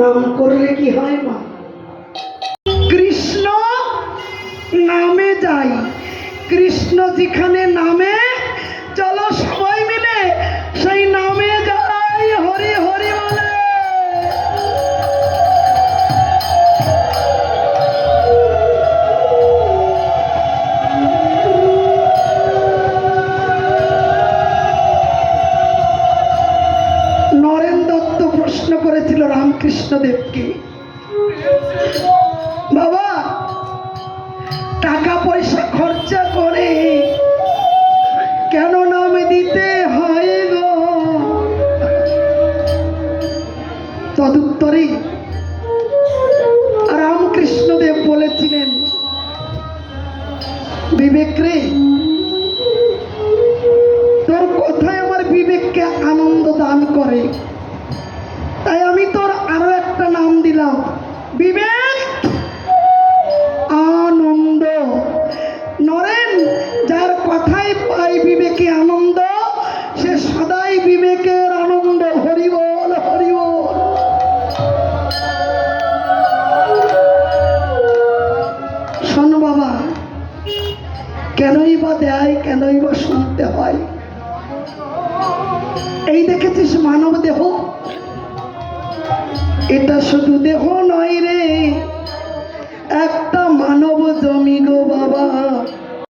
নাম করলে কি হয় মা? কৃষ্ণ নামে যাই, কৃষ্ণ যেখানে নামে, চলো সবাই মিলে সেই নামে যাই, হরি হরি বলে। নরেন দত্ত প্রশ্ন করেছিল রামকৃষ্ণ দেবকে, বাবা টাকা পয়সা খরচা করে কেন নাম দিতে হয় গো? তদুত্তরে রামকৃষ্ণ দেব বলেছিলেন, বিবেক রে, তোর কথায় আমার বিবেককে আনন্দ দান করে, তাই আমি তোর আরো একটা নাম দিলাম, বিবেক আনন্দ। নরেন যার কথায় পাই বিবেকে আনন্দ, সে সদাই বিবেকের আনন্দ। হরি বল, হরি বল। শোন বাবা, কেনই বা দেয়, কেনই বা শুনতে হয়? এই দেখেছিস মানব দেহ, এটা শুধু দেহ নয় রে, একটা মানব জমি গো বাবা।